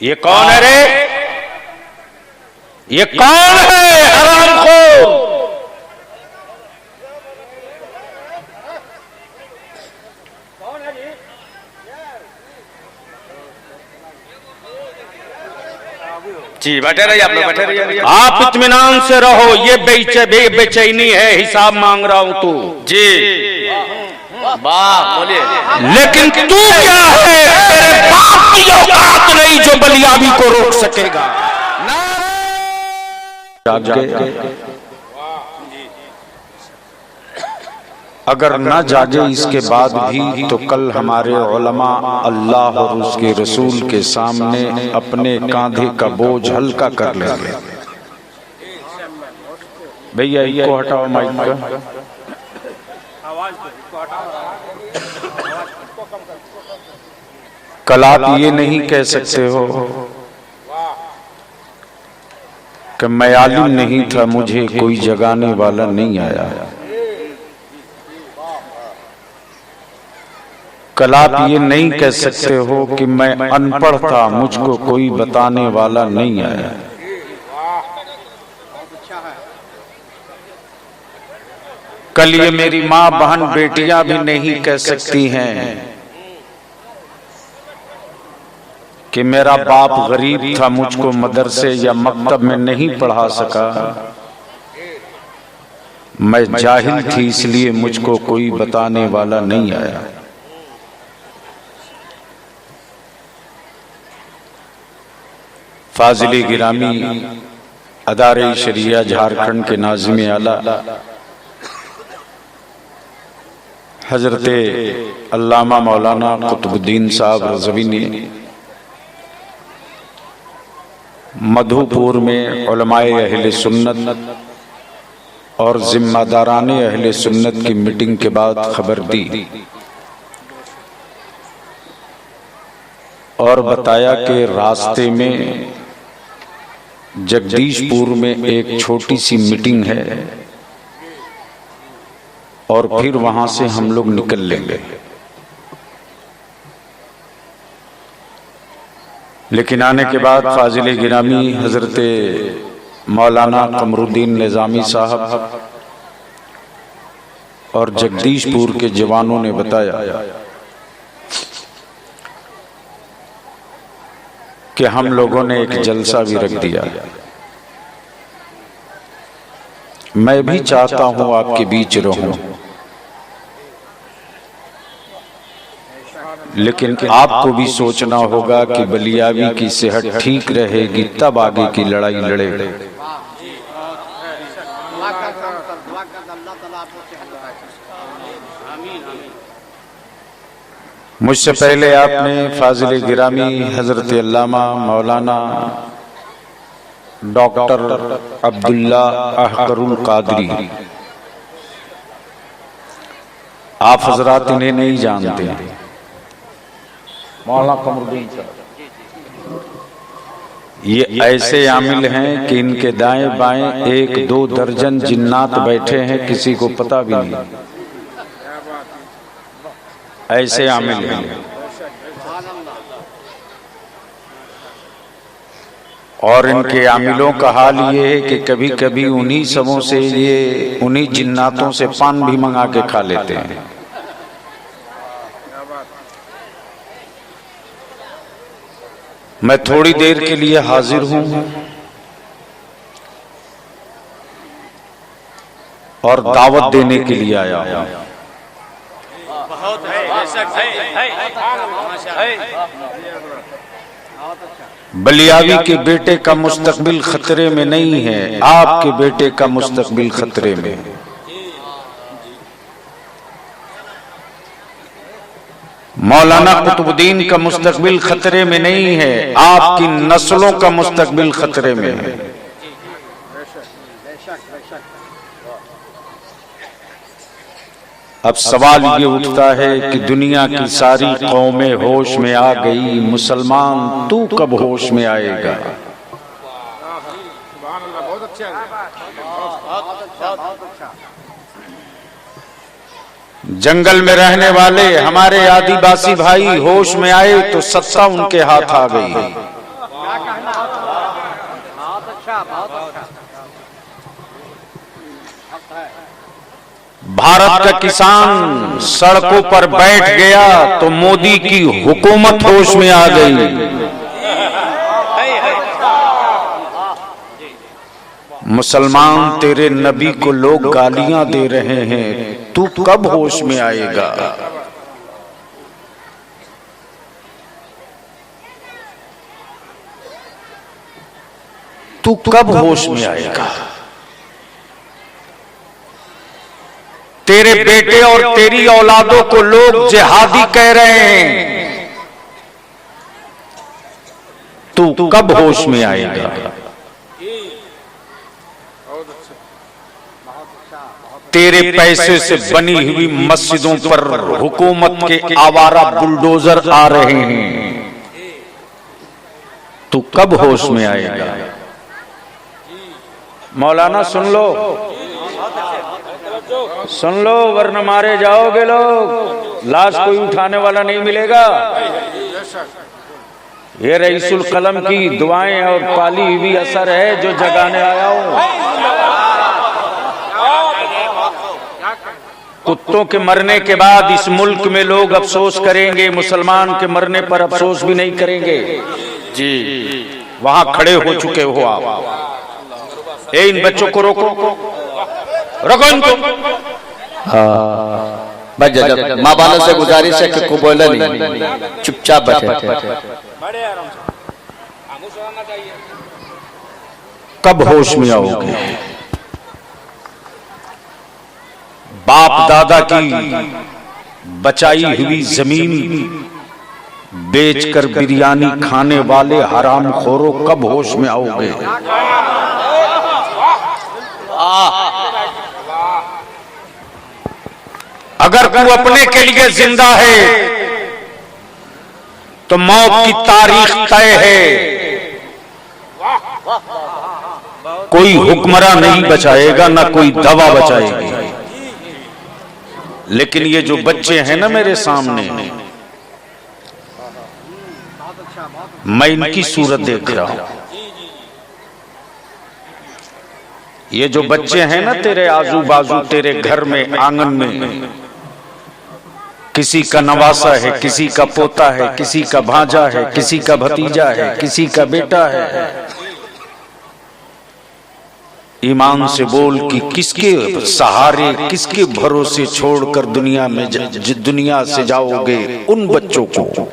ये कौन है रे? ये कौन है हरामखोर? जी बैठे रहिए, आप लोग बैठे रहिए। आप इत्मीनान से रहो। ये बेचैनी है, हिसाब मांग रहा हूं तू। जी वाह बोलिए। लेकिन तू क्या है? तेरे बाप की औकात नहीं जो बलियाबी को रोक सकेगा। अगर न जागे इसके बाद भी तो कल हमारे उलमा अल्लाह और उसके रसूल के सामने अपने कांधे का बोझ हल्का कर लेंगे। भैया इसको हटाओ माइक का। कल आप ये नहीं कह सकते हो कि मैं आलिम नहीं था, मुझे कोई जगाने वाला नहीं आया। कल आप ये नहीं कह सकते हो कि मैं अनपढ़ था, मुझको कोई बताने वाला नहीं आया। कल ये मेरी माँ बहन बेटियां भी नहीं कह सकती हैं कि मेरा बाप गरीब था, मुझको मदरसे या मकतब में नहीं पढ़ा सका, मैं जाहिल थी इसलिए मुझको कोई बताने वाला नहीं आया। फाजिल गिरामी अदारे शरिया झारखंड के नाज़िम आला हजरते अल्लामा मौलाना कुतुबुद्दीन साहब रज़वी ने मधुपुर में उलमाए अहले सुन्नत और जिम्मेदाराने अहले सुन्नत की मीटिंग के बाद खबर दी और बताया कि रास्ते में जगदीशपुर में एक छोटी सी मीटिंग है और फिर वहां से हम लोग निकल लेंगे। लेकिन आने के बाद फाजिल गिरामी हजरते मौलाना कमरुद्दीन निजामी साहब और जगदीशपुर के जवानों ने बताया कि हम लोगों ने एक जलसा भी रख दिया। मैं भी चाहता हूं आपके बीच रहूं, लेकिन आपको भी सोचना होगा कि बलियावी की सेहत ठीक रहेगी तब आगे की लड़ाई लड़े। मुझसे पहले आपने फाजिल गिरामी हजरत अल्लामा मौलाना डॉक्टर अब्दुल्ला अहकरुल कादरी, आप हजरात इन्हें नहीं जानते, मौलाना कमरुद्दीन साहब ये ऐसे आमिल हैं कि इनके दाएं बाएं 1-2 दर्जन जिन्नात बैठे हैं, किसी को पता भी नहीं। ऐसे आमिल हैं। और इनके आमिलों का हाल ये है कि कभी कभी उन्हीं सबों से, ये उन्हीं जिन्नातों से पान भी मंगा के खा लेते हैं। मैं थोड़ी देर के लिए हाजिर हूं और दावत देने के लिए आया हूं। बलियावी के बेटे का मुस्तकबिल खतरे में नहीं है, आपके बेटे का मुस्तकबिल खतरे में है। मौलाना कुतुबुद्दीन का मुस्तकबिल खतरे में नहीं है, आपकी नस्लों का मुस्तकबिल खतरे में है। अब सवाल ये उठता है कि दुनिया की सारी कौमें होश में आ गई, मुसलमान तू कब होश में आएगा? जंगल में रहने वाले हमारे आदिवासी भाई होश में आए तो सत्ता उनके हाथ आ गई। भारत का किसान सड़कों पर बैठ गया तो मोदी की हुकूमत होश में आ गई। मुसलमान तेरे नबी को लोग गालियां दे रहे हैं, तू कब होश में आएगा? तू कब होश में आएगा? तेरे बेटे और तेरी औलादों को लोग जिहादी कह रहे हैं, तू कब होश में आएगा? तेरे पैसे से बनी हुई मस्जिदों पर हुकूमत के आवारा बुलडोजर आ रहे हैं, तू कब होश में आएगा? मौलाना सुन लो, सुन लो, वरना मारे जाओगे लोग, लाश कोई उठाने वाला नहीं मिलेगा। ये रईसुल कलम की दुआएं और पाली हुई असर है जो जगाने आया हूं। कुत्तों के मरने के बाद इस मुल्क में लोग अफसोस करेंगे, मुसलमान के मरने पर अफसोस भी नहीं करेंगे। जी वहां खड़े हो चुके हो आप। इन बच्चों को रोको, रोको इनको। माँ बाला से गुजारिश है कि को बोला नहीं, चुपचाप बैठे। कब होश में आओगे? बाप दादा की बचाई हुई जमीन बेचकर बिरयानी खाने वाले हरामखोरों, कब होश में आओगे? अगर तू अपने के लिए जिंदा है तो मौत की तारीख तय है। कोई हुक्मरान नहीं बचाएगा, ना कोई दवा बचाएगी। लेकिन ये जो बच्चे हैं ना मेरे सामने, मैं इनकी सूरत देख रहा हूं। ये जो बच्चे हैं ना तेरे आजू बाजू, तेरे घर में, आंगन में, किसी का नवासा है, किसी का पोता है, किसी का भांजा है, किसी का भतीजा है, किसी का बेटा है। ईमान से बोल कि किसके सहारे, किसके भरोसे छोड़कर दुनिया में दुनिया से जाओगे उन बच्चों को।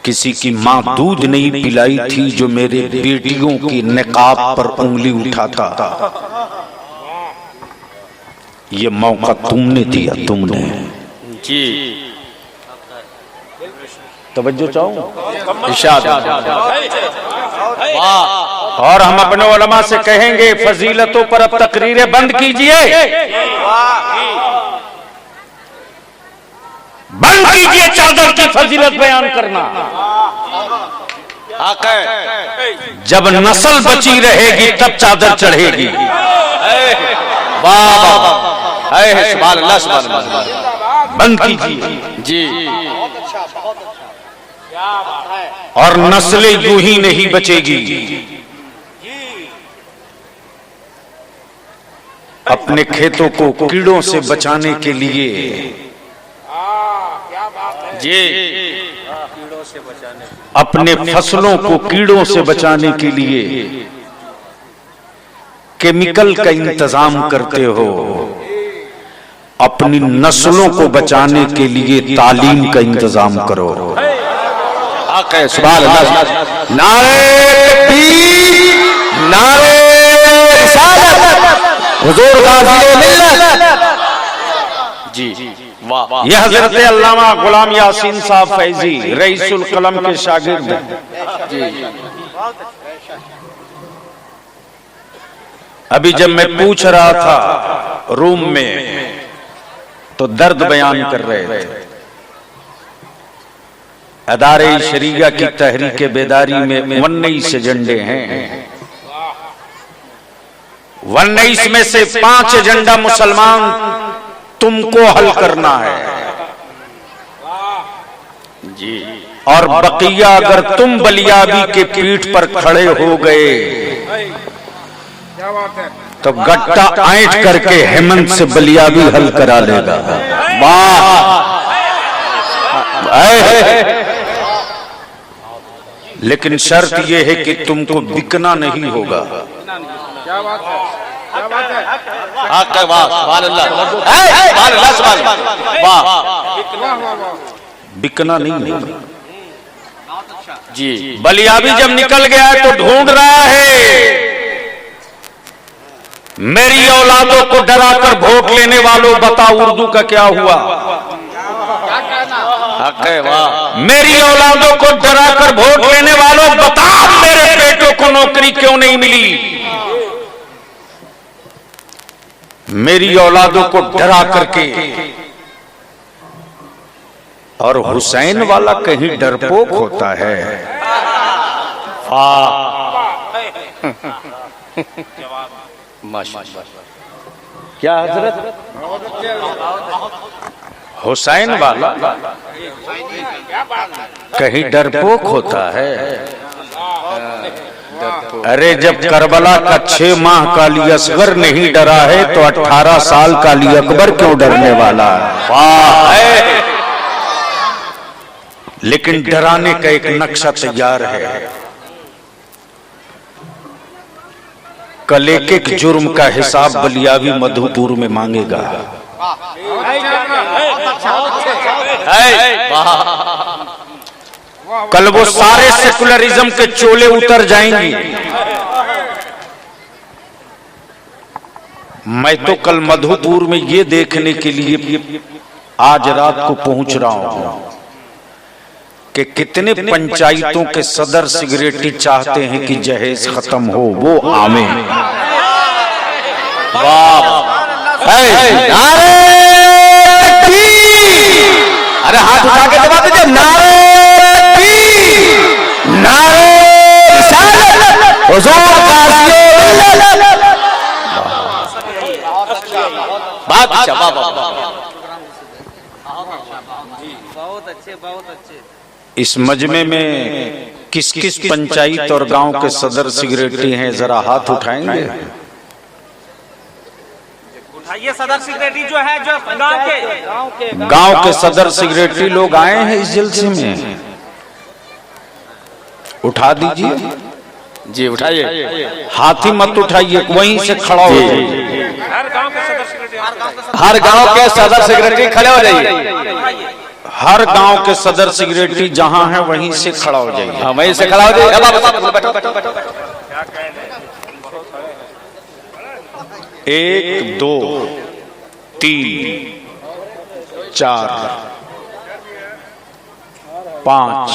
किसी की माँ दूध नहीं पिलाई थी जो मेरे बेटियों की निकाब पर उंगली उठाता। ये मौका तुमने दिया, तुमने। जी तवज्जो चाहूं इरशाद। और हम अपने उलमा से कहेंगे फजीलतों पर अब तकरीरें बंद कीजिए, बंद कीजिए चादर की फजीलत बयान करना। जब नस्ल बची रहेगी तब चादर चढ़ेगी। बंद कीजिए जी। और नस्लें यूं ही नहीं बचेगी। अपने खेतों को कीड़ों से बचाने के लिए जी, अपने फसलों को कीड़ों से बचाने के लिए केमिकल का इंतजाम करते हो, अपनी नस्लों को बचाने के लिए तालीम का इंतजाम करो। सुभान अल्लाह। नारे तकबीर, नारे रिसालत, हुजूर गाज़ी मिल्लत। जी वाह। यह हजरत अल्लामा गुलाम यासीन साहब फैजी रईसुल कलम के शागिर्द हैं। अभी जब मैं पूछ रहा था रूम में तो दर्द बयान कर रहे थे। अदारे शरीया की तहरीक बेदारी में 19 एजेंडे हैं। 19 में से 5 एजेंडा मुसलमान तुमको हल करना है। जी। और बकिया अगर तुम बलियाबी के पीठ पर खड़े हो गए तो गट्टा ऐंठ करके हेमंत से बलियाबी हल करा लेगा। वाह। लेकिन शर्त यह है कि तुमको बिकना नहीं होगा। क्या बात है, क्या बात है। बिकना नहीं होगा जी। बलियाबी जब निकल गया है तो ढूंढ रहा है मेरी औलादों को डराकर वोट लेने वालों, बताओ उर्दू का क्या हुआ। वाह। मेरी औलादों को डराकर वोट लेने वालों, बताओ मेरे बेटों को नौकरी क्यों नहीं मिली। मेरी औलादों को डरा करके। और हुसैन वाला कहीं डरपोक होता है। क्या हजरत, हुसैन वाला कहीं डरपोक होता है। अरे जब करबला का 6 माह का अली असगर नहीं डरा है तो 18 साल का अली अकबर क्यों डरने वाला है। लेकिन डराने का एक नक्शा तैयार है। कल एक जुर्म का हिसाब बलियाबी मधुपुर में मांगेगा। कल वो सारे सेकुलरिज्म के चोले उतर जाएंगे। मैं तो कल मधुपुर में ये देखने के लिए आज रात को पहुंच रहा हूं कि कितने पंचायतों के सदर सिगरेटी चाहते हैं कि जहेज खत्म हो, वो आमे। अरे हाथ उठा के दबा दीजिए। नारे बहुत अच्छे, बहुत अच्छे। इस मजमे में किस किस पंचायत और गांव के सदर सिगरेटी हैं, जरा हाथ उठाएंगे। ये सदर सेक्रेटरी जो है, जो गांव के सदर सिगरेटरी लोग आए हैं इस जलसे में, उठा दीजिए जी। उठाइए, हाथ ही मत उठाइए, वहीं से खड़ा हो जाइए। हर गांव के सदर सेक्रेटरी, हर गांव के सदर सेक्रेटरी खड़े हो जाइए। हर गांव के सदर सिगरेटरी जहां है वहीं से खड़ा हो जाइए। हाँ, वहीं से खड़ा हो जाइए। बैठो। 1 2 3 4 5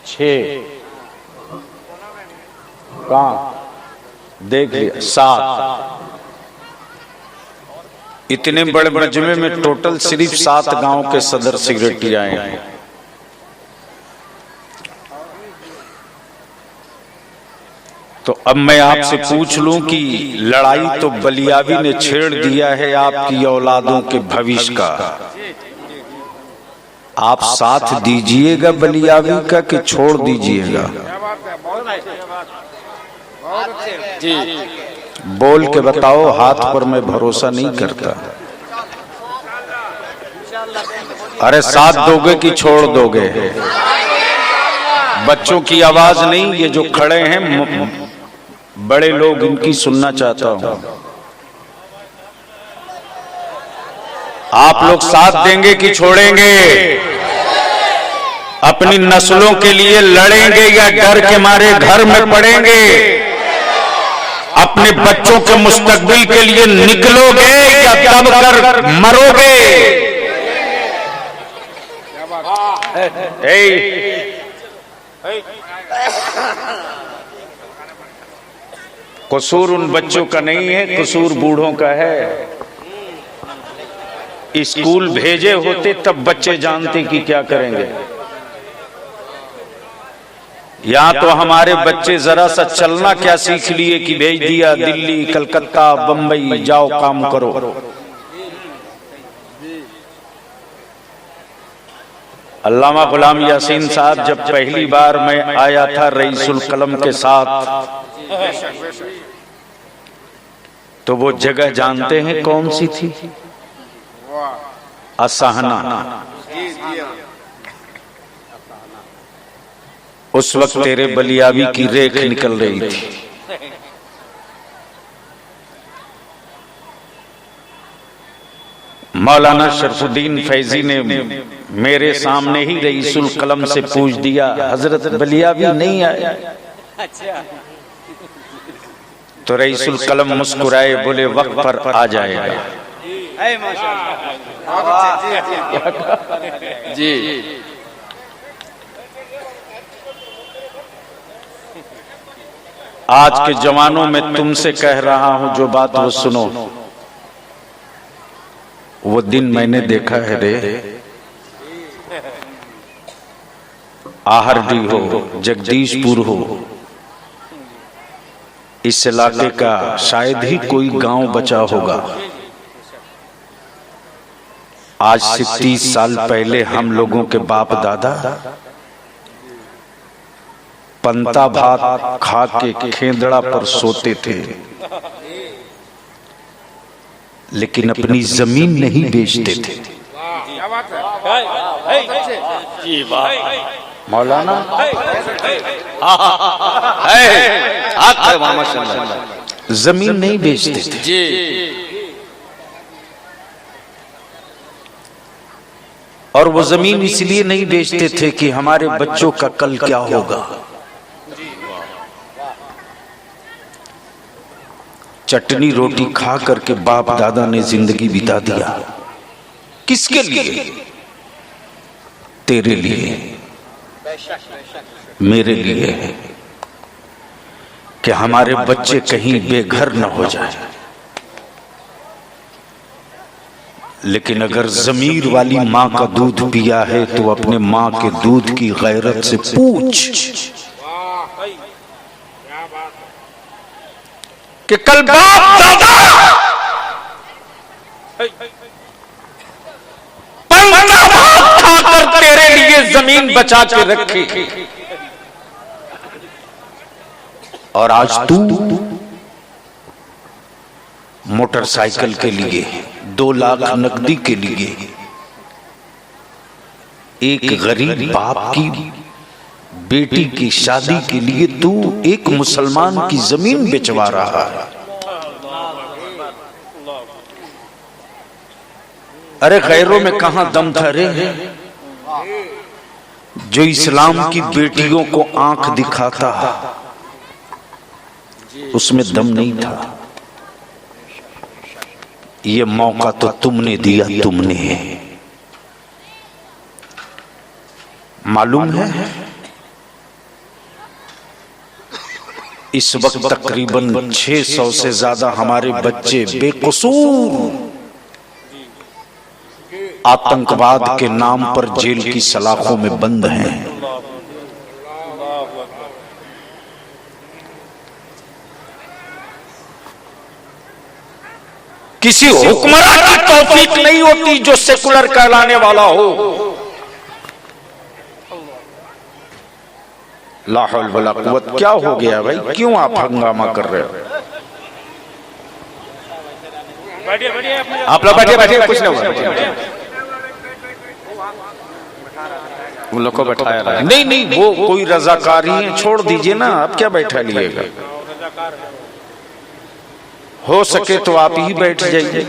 6 कहां देख लिया 7। इतने बड़े मजमे में टोटल सिर्फ 7 गांव के सदर सेक्रेटरी आए हैं। तो अब मैं आपसे पूछ लूं कि लड़ाई तो बलियाबी ने छेड़ दिया है आपकी औलादों के भविष्य का। आप साथ दीजिएगा बलियाबी का कि छोड़ दीजिएगा? जी। बोल के बताओ, हाथ पर मैं भरोसा नहीं करता। अरे साथ दोगे कि छोड़ दोगे? बच्चों की आवाज नहीं, ये जो खड़े हैं बड़े लोग, इनकी सुनना चाहता हूं। आप लोग साथ देंगे कि छोड़ेंगे? अपनी नस्लों के लिए लड़ेंगे या डर के मारे घर में पड़ेंगे? अपने बच्चों के मुस्तकबिल के लिए निकलोगे या दब कर मरोगे? कसूर उन बच्चों का नहीं है, कसूर बूढ़ों का है। स्कूल भेजे होते तब बच्चे जानते कि क्या करेंगे। यहाँ तो हमारे बच्चे जरा सा चलना क्या सीख लिए कि भेज दिया दिल्ली, कलकत्ता, बंबई, जाओ काम करो। अल्लामा गुलाम यासीन साहब जब पहली बार मैं आया था रईसुल कलम के साथ, तो वो जगह जानते हैं कौन सी थी? असहना। उस वक्त तेरे बलियावी की रेख निकल रही थी। मौलाना शरफुद्दीन फैजी ने मेरे सामने ही रईसुल कलम से पूछ दिया, हजरत बलियावी नहीं आया? तो रईसुल कलम मुस्कुराए, बोले वक्त पर आ जाएगा। जी आज के जवानों में तुमसे कह रहा हूं जो बात वो सुनो। वो दिन मैंने देखा है रे, आहरडी हो, जगदीशपुर हो, इस इलाके का शायद ही कोई गांव बचा होगा। आज से 30 साल पहले हम लोगों के बाप दादा पंता भात खा के खेंदड़ा पर सोते थे, लेकिन अपनी जमीन नहीं बेचते थे। मौलाना जमीन नहीं बेचते थे जी। और वो जमीन इसलिए नहीं बेचते थे कि हमारे बच्चों का कल क्या होगा। चटनी रोटी खा करके बाप दादा ने जिंदगी बिता दिया। किसके लिए? तेरे लिए, मेरे लिए, कि हमारे बच्चे कहीं बेघर न हो जाए। लेकिन अगर जमीर वाली माँ का दूध पिया है तो अपने माँ के दूध की गैरत से पूछ कि कल बाप दादा पंता भात खाकर तेरे लिए जमीन बचा के रखी, और आज तू मोटरसाइकिल के लिए 2 लाख नकदी के लिए एक गरीब बाप की बेटी की शादी के लिए तू एक मुसलमान की जमीन बेचवा रहा है। अरे गैरों में कहां दम था रे? जो इस्लाम की बेटियों को आंख दिखाता उसमें दम नहीं था। ये मौका तो तुमने दिया, तुमने। मालूम है इस वक्त तकरीबन 600 से ज्यादा हमारे बच्चे बेकसूर आतंकवाद के नाम पर जेल की सलाखों में बंद हैं। किसी हुक्मरान की तौफीक नहीं होती जो सेकुलर कहलाने वाला हो। ला हौल वला कुव्वत। क्या हो गया भाई, क्यों आप हंगामा कर रहे हो? आप लोग बैठिए बैठिए, कुछ ना हुआ। उन लोग को बैठाया रहा है। नहीं नहीं, वो कोई रजाकारी है, छोड़ दीजिए ना, आप क्या बैठा लिएगा। हो सके तो आप ही बैठ जाइए।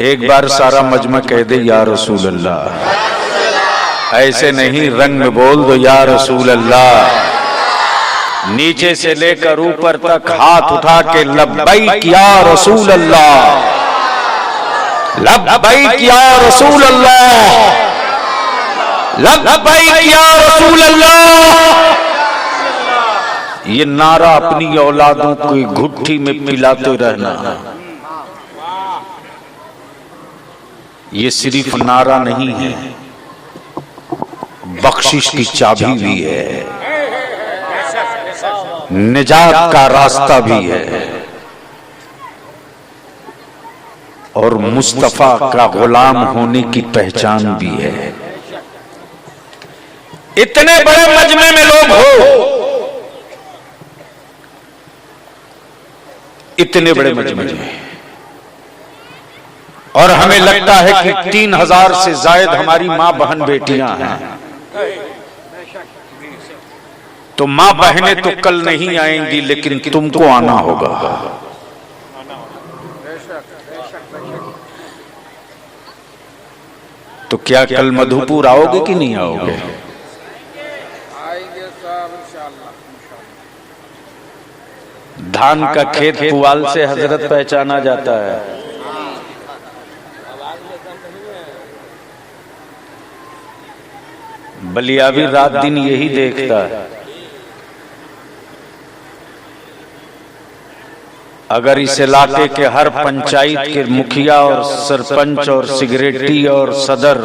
एक बार सारा मजमा कह दे या रसूल अल्लाह। ऐसे नहीं, रंग में बोल दो या रसूल अल्लाह। नीचे से लेकर ऊपर तक हाथ उठा के लब्बैक या रसूल अल्लाह, लब्बैक या रसूल अल्लाह, लब्बैक या रसूल अल्लाह। ये नारा अपनी औलादों को घुट्टी में पिलाते रहना। ये सिर्फ नारा नहीं है, बख्शिश की चाबी भी है, निजात का रास्ता भी है। और मुस्तफा का गुलाम होने की पहचान भी है। इतने बड़े मजमे में लोग हो, इतने बड़े मजमे में, और हमें लगता है कि 3000 से जायद हमारी मां बहन बेटियां हैं। तो मां बहनें तो कल नहीं आएंगी, लेकिन तुमको आना होगा। तो क्या कल मधुपुर आओगे कि नहीं आओगे? आएंगे साहब इंशाअल्लाह। धान का खेत पुआल से हजरत पहचाना जाता है। बलियावी रात दिन यही देखता है। अगर इस इलाके के हर पंचायत के मुखिया और सरपंच और सिगरेटी और सदर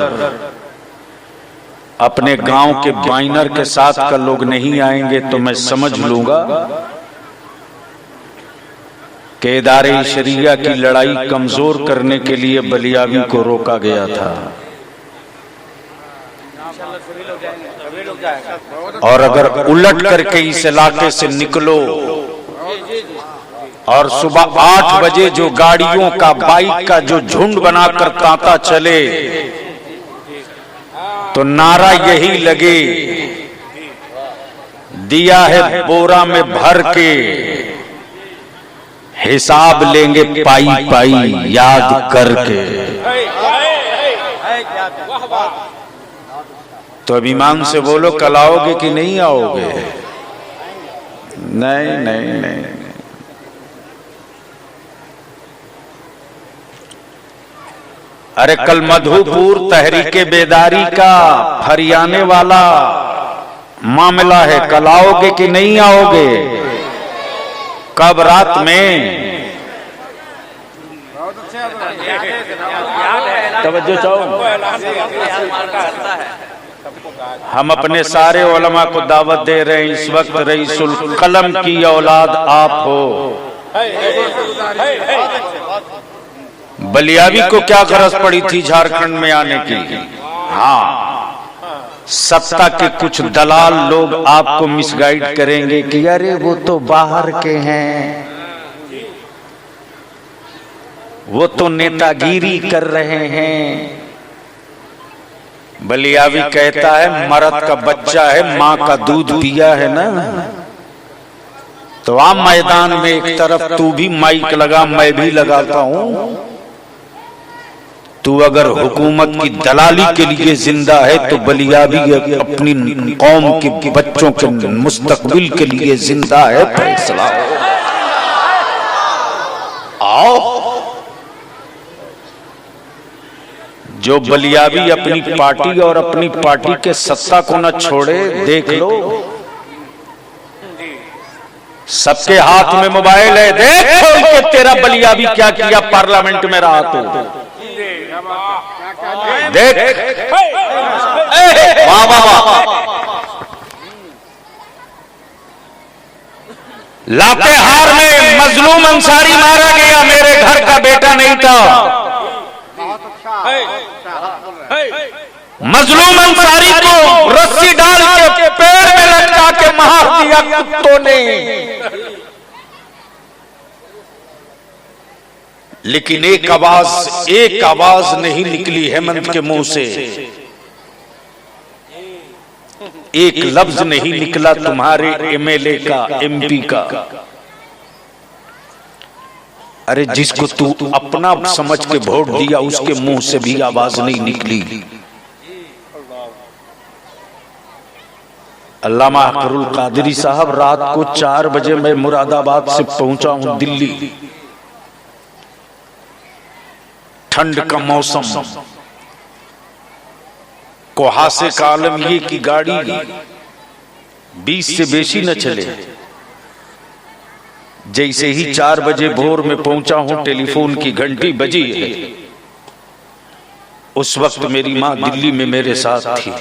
अपने गांव के बाइनर के साथ का लोग नहीं आएंगे, तो मैं समझ लूंगा कि इदारे शरिया की लड़ाई कमजोर करने के लिए बलियावी को रोका गया था। और अगर उलट करके इस इलाके से निकलो और सुबह 8 बजे जो गाड़ियों का, बाइक का जो झुंड बनाकर तांता चले, तो नारा यही लगे, दिया है बोरा में भर के, हिसाब लेंगे पाई पाई याद करके। तो अब ईमान से बोलो, कल आओगे कि नहीं आओगे? नहीं नहीं नहीं। अरे कल मधुपुर तहरीके बेदारी का फरियाने वाला मामला है, कल आओगे कि नहीं आओगे? कब? रात में। तवज्जो चाहो। हम अपने सारे उलमा को दावत दे रहे हैं, इस वक्त रईसुल कलम की औलाद आप हो। बलियावी को क्या गरज पड़ी थी झारखंड में आने की? हाँ, सत्ता के कुछ दलाल लोग आपको मिसगाइड करेंगे कि अरे वो तो बाहर के हैं, वो तो नेतागिरी कर रहे हैं। बलियावी कहता है मर्द का बच्चा है, मां का दूध पिया है ना। तो आप मैदान में एक तरफ तू भी माइक लगा, मैं भी लगाता हूं। तू अगर हुकूमत की दलाली के लिए जिंदा है, तो बलियावी अपनी कौम के बच्चों के मुस्तकबिल के लिए जिंदा है। फैसला आओ। जो बलियावी अपनी पार्टी और अपनी पार्टी के सत्ता को न छोड़े, देख लो, सबके हाथ में मोबाइल है। देखो तेरा बलियावी क्या किया पार्लियामेंट में रहा तो देख। वाह वाह वाह। लातेहार में मजलूम अंसारी मारा गया, मेरे घर का बेटा नहीं था। मजलूम अंसारी को रस्सी डाल के पेड़ में लटका के मार दिया कुत्तों ने। लेकिन एक आवाज नहीं निकली हेमंत के मुंह से, एक लफ्ज नहीं निकला तुम्हारे एमएलए का, एमपी का। अरे जिसको तू अपना समझ के वोट दिया, उसके मुंह से भी आवाज नहीं निकली। अल्लामा अकरुल कादरी साहब, रात को 4 बजे मैं मुरादाबाद से पहुंचा हूं दिल्ली। ठंड का मौसम, कुहासे का आलम, ये की गाड़ी 20 से बेशी न चले। जैसे ही 4 बजे भोर में पहुंचा हूं, टेलीफोन की घंटी बजी है। उस वक्त मेरी मां दिल्ली में मेरे साथ थी।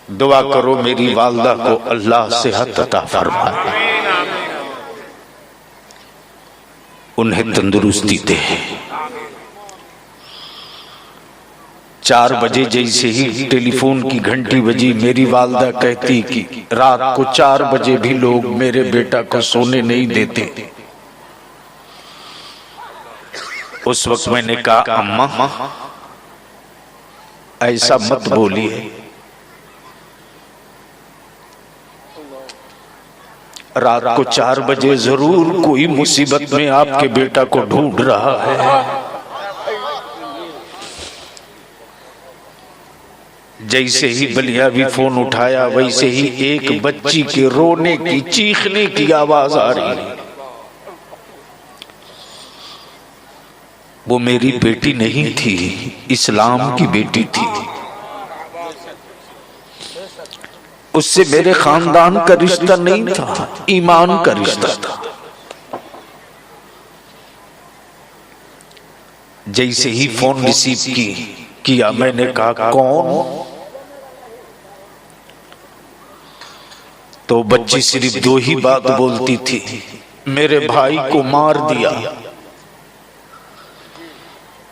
दुआ करो मेरी वालदा को अल्लाह सेहत अता फरमाए। उन्हें तंदुरुस्ती दे। 4 बजे जैसे ही टेलीफोन की घंटी बजी, मेरी वालदा कहती कि रात को 4 बजे भी लोग मेरे बेटा को सोने नहीं देते। उस वक्त मैंने कहा, अम्मा ऐसा मत बोलिए, रात को 4 बजे जरूर कोई मुसीबत में आपके बेटा को ढूंढ रहा है। जैसे ही बलियावी फोन उठाया वैसे ही एक बच्ची के रोने की, चीखने की आवाज आ रही। वो मेरी बेटी नहीं थी, इस्लाम की बेटी थी। उससे मेरे खानदान का रिश्ता नहीं था, ईमान का रिश्ता था। जैसे ही फोन रिसीव किया मैंने कहा, कौन? तो बच्ची सिर्फ 2 ही बात बोलती थी, मेरे भाई को मार दिया,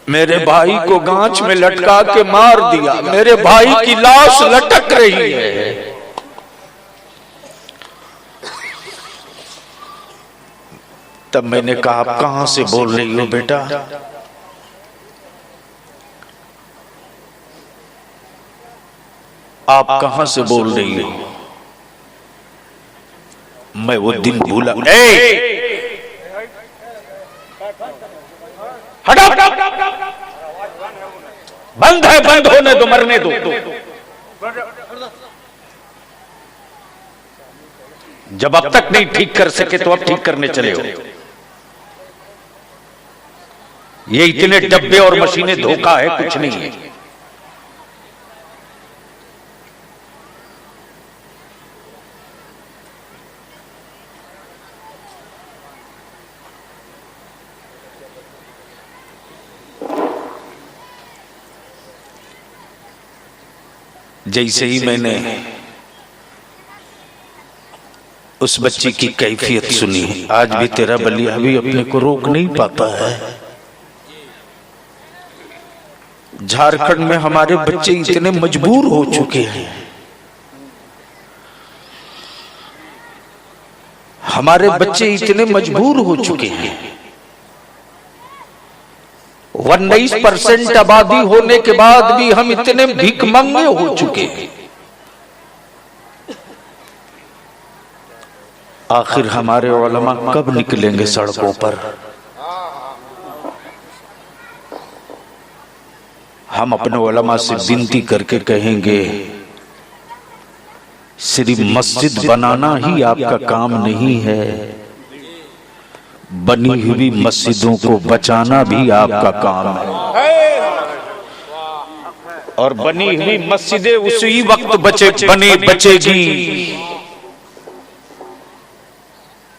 मेरे भाई को गांच में लटका के मार दिया, मेरे भाई की लाश लटक रही है। तब मैंने कहा, आप कहां से बोल रही हो बेटा? आप कहां से बोल रही हो? मैं वो दिन भूला। हटा, बंद है, बंद होने दो, मरने दो। जब अब तक नहीं ठीक कर सके तो अब ठीक करने चले हो। ये इतने डब्बे और मशीनें धोखा है, कुछ नहीं है। जैसे ही मैंने उस बच्ची की कैफियत सुनी, आज भी तेरा बलिया भी अपने को रोक नहीं पाता है। झारखंड में हमारे बच्चे इतने मजबूर हो चुके हैं, हमारे बच्चे इतने मजबूर हो चुके हैं। 19% आबादी होने के बाद भी हम इतने भिखमंगे हो चुके हैं। आखिर हमारे उलमा कब निकलेंगे सड़कों पर? हम अपने उलमा से विनती करके कहेंगे, सिर्फ मस्जिद बनाना ही आपका काम नहीं है, बनी हुई मस्जिदों को बचाना भी आपका काम है। और बनी हुई मस्जिदें उसी वक्त बचेगी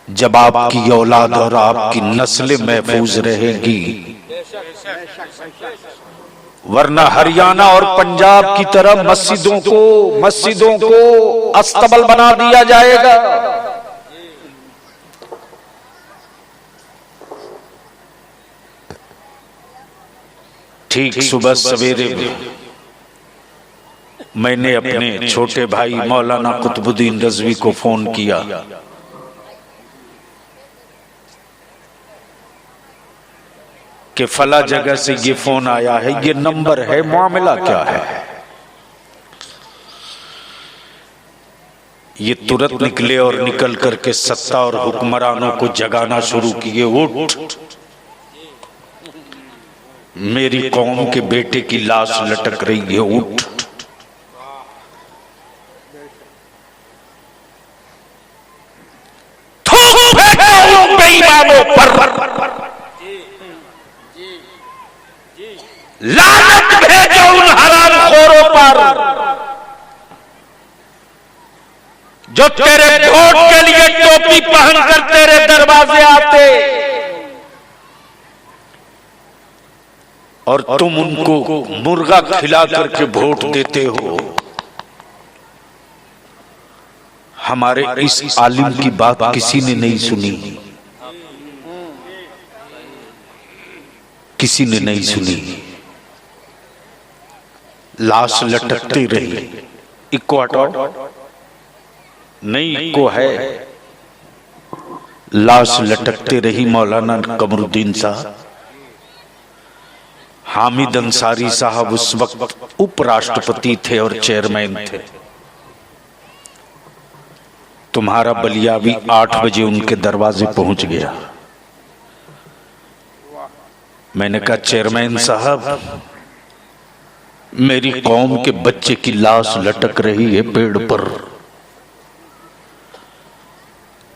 जब आपकी औलाद और आपकी नस्लें महफूज रहेगी। वरना हरियाणा और पंजाब की तरह मस्जिदों को अस्तबल बना दिया जाएगा। ठीक सुबह सवेरे मैंने अपने छोटे भाई मौलाना कुतुबुद्दीन रज़वी को फोन किया कि फला जगह से ये फोन आया है, ये नंबर है, मामला क्या है? ये तुरंत निकले और निकल करके सत्ता और हुक्मरानों को जगाना शुरू किए। उठ, मेरी कौम के बेटे की लाश लटक रही है, उठ। थूक फेंको उन बेईमानों पर, लानत भेजो उन हरामखोरों पर जो तेरे वोट के लिए टोपी पहनकर तेरे दरवाजे आते और तुम उनको मुर्गा खिला करके वोट देते हो। हमारे इस आलिम की बात किसी ने नहीं सुनी। किसी ने नहीं सुनी। लाश लटकती रही। इक्को हटाओ, नहीं इक्को है। लाश लटकते रही। मौलाना कमरुद्दीन साहब, हामिद अंसारी साहब उस वक्त उपराष्ट्रपति थे और चेयरमैन थे। तुम्हारा बलियावी 8 बजे उनके दरवाजे पहुंच गया। मैंने कहा चेयरमैन साहब, मेरी कौम के बच्चे की लाश लटक रही है पेड़ पर।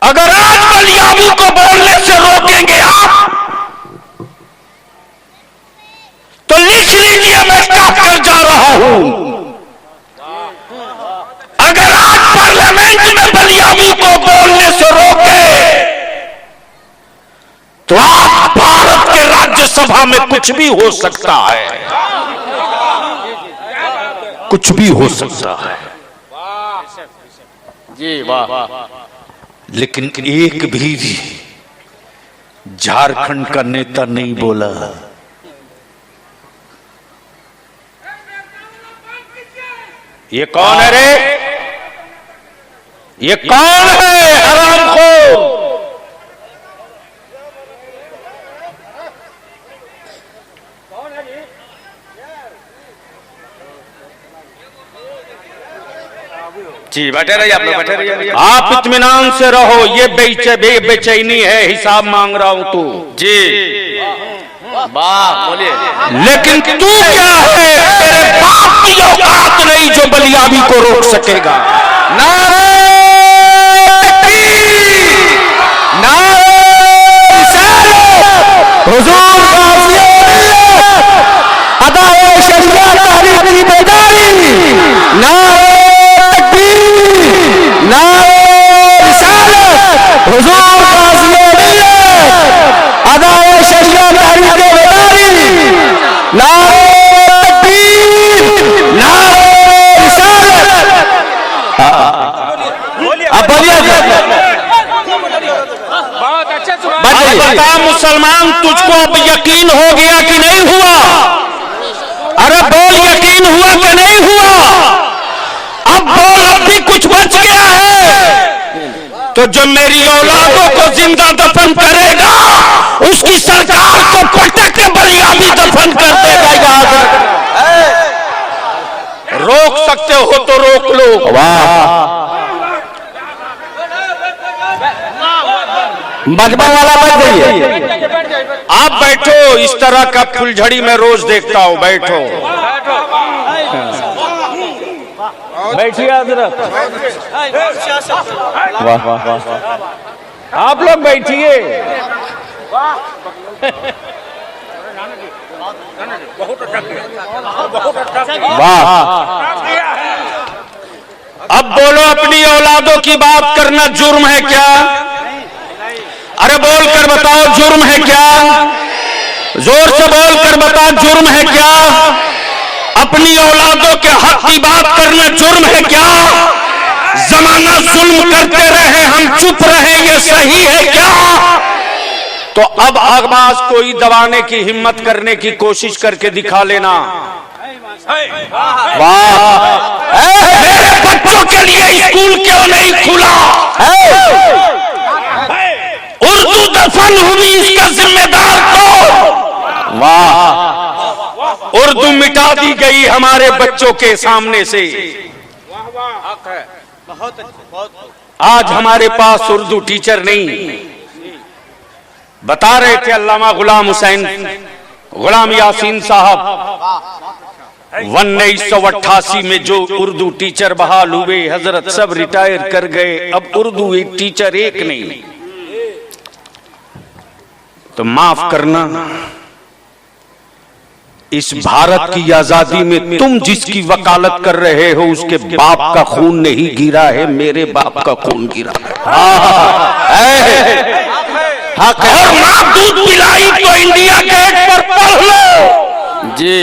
अगर आज बलियावी को बोलने से रोकेंगे आप तो लिख लीजिए मैं क्या कर जा रहा हूं। अगर आज पार्लियामेंट में बलियावी को बोलने से रोके तो आज भारत के राज्यसभा में कुछ भी हो सकता है, कुछ भी हो सकता है जी वाह। लेकिन एक भी झारखंड का नेता नहीं बोला। ये कौन है रे? ये कौन है हरामखोर? जी बैठे रहिए, आप लोग बैठे रहिए। आप इत्मीनान से रहो। ये बेचैनी है, हिसाब मांग रहा हूं तू। जी वाह बोलिए। लेकिन तू क्या है? तेरे बाप की औकात नहीं जो बलियावी को रोक सकेगा। नारे तकबीर, नारे रिसालत, हुजूर अदाए शरीयत तहरीक की बेदारी। नारे तकबीर, नारे रिसालत, हुजूर अदाए शरीयत तहरीक की बेदारी। नारे तकबीर, नारे रिसालत। अब बोलिए। बहुत अच्छे बता मुसलमान, तुझको अब यकीन हो गया कि नहीं हुआ? अरे बोल, यकीन हुआ कि नहीं हुआ? अब बोल, अब भी कुछ बच गया है तो जो मेरी औलादों को जिंदा दफन करेगा उसकी सरकार को पटक के बलियावी दफन कर देगा। याद रोक सकते हो तो रोक लो। वाह, मजमा वाला मत जाइए। आप बैठो, इस तरह का फुलझड़ी मैं रोज देखता हूं। बैठो, बैठिए हजरत। वाह वाह वाह, आप लोग बैठिए। वाह, अब बोलो, अपनी औलादों की बात करना जुर्म है क्या? अरे बोल कर बताओ, जुर्म है क्या? जोर से बोल कर बता, जुर्म है क्या? अपनी औलादों के हक की बात करना जुर्म है क्या? जमाना जुल्म करते रहे, हम चुप रहे, ये सही है क्या? तो अब आवाज कोई दबाने की हिम्मत करने की कोशिश करके दिखा लेना। वाह, मेरे बच्चों के लिए स्कूल क्यों नहीं खुला? उर्दू दफन हुई, इसका जिम्मेदार कौन? वाह, उर्दू मिटा दी गई हमारे बच्चों के सामने से। आज हमारे पास उर्दू टीचर नहीं। बता रहे थे अल्लामा गुलाम हुसैन, गुलाम यासीन साहब, 1988 में जो उर्दू टीचर बहाल हुए, हजरत सब रिटायर कर गए। अब उर्दू एक टीचर एक नहीं। तो माफ करना, इस भारत की आजादी में तुम जिसकी वकालत कर रहे हो उसके बाप का खून नहीं गिरा है, मेरे बाप का खून गिरा है। और माँ दूध पिलाई तो इंडिया गेट पर पढ़ लो जी,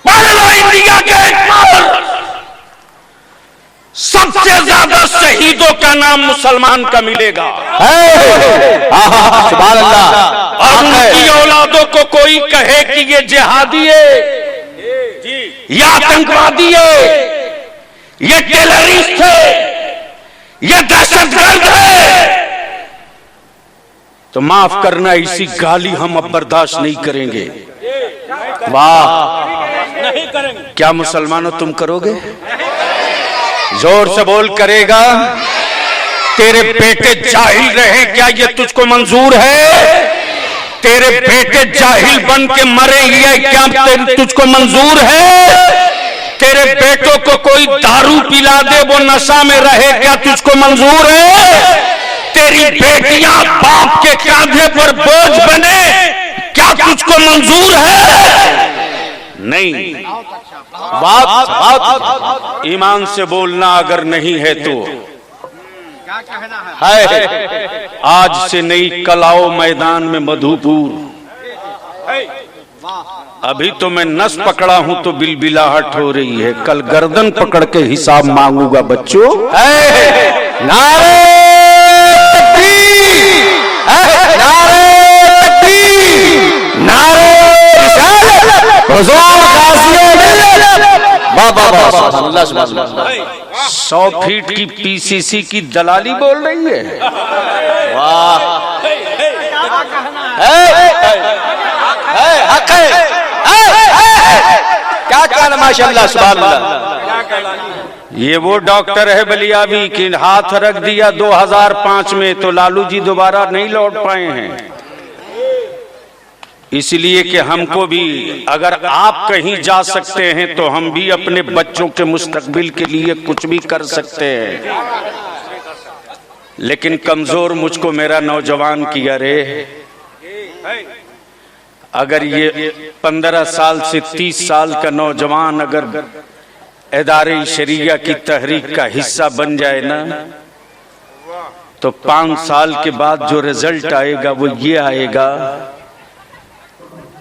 पढ़ लो इंडिया गेट पर। सबसे ज्यादा शहीदों का नाम मुसलमान का मिलेगा। सुभान अल्लाह। और उनकी औलादों औरतों को कोई कहे कि ये जिहादी है, ये आतंकवादी है, ये टेररिस्ट है, ये दहशतगर्द है, तो माफ करना, इसी गाली हम अब बर्दाश्त नहीं करेंगे। वाह, नहीं करेंगे। क्या मुसलमानों तुम करोगे? जोर से बोल, करेगा? तेरे बेटे जाहिल रहे, क्या ये तुझको मंजूर है? तेरे बेटे जाहिल बन के मरे, ये क्या तुझको मंजूर है? तेरे बेटों को कोई दारू पिला दे, वो नशा में रहे, क्या तुझको मंजूर है? तेरी बेटियां बाप के कांधे पर बोझ बने, क्या तुझको मंजूर है? नहीं। बात ईमान से बोलना, अगर नहीं है तो क्या कहना है। आज से नहीं, कल आओ मैदान में मधुपुर। अभी तो मैं नस पकड़ा हूं तो बिलबिलाहट हो रही है, कल गर्दन पकड़ के हिसाब मांगूंगा बच्चों। नारे तकबीर, नारे तकबीर, नारे हुजूर गाज़ियों मिल्लत। वाह वाह वाह, अल्लाह सुभान अल्लाह। 100 फीट की पीसीसी की दलाली बोल रही है। वाह, क्या कहना, माशाअल्लाह सुभान अल्लाह। ये वो डॉक्टर है बलियावी कि हाथ रख दिया 2005 में तो लालू जी दोबारा नहीं लौट पाए हैं। इसलिए कि हमको भी, अगर आप कहीं जा सकते हैं तो हम भी अपने बच्चों के मुस्तकबिल के लिए कुछ भी कर सकते हैं। लेकिन कमजोर मुझको मेरा नौजवान किया रे। अगर ये 15 साल से 30 साल का नौजवान अगर इदारे शरिया की तहरीक का हिस्सा बन जाए ना, तो 5 साल के बाद जो रिजल्ट आएगा वो ये आएगा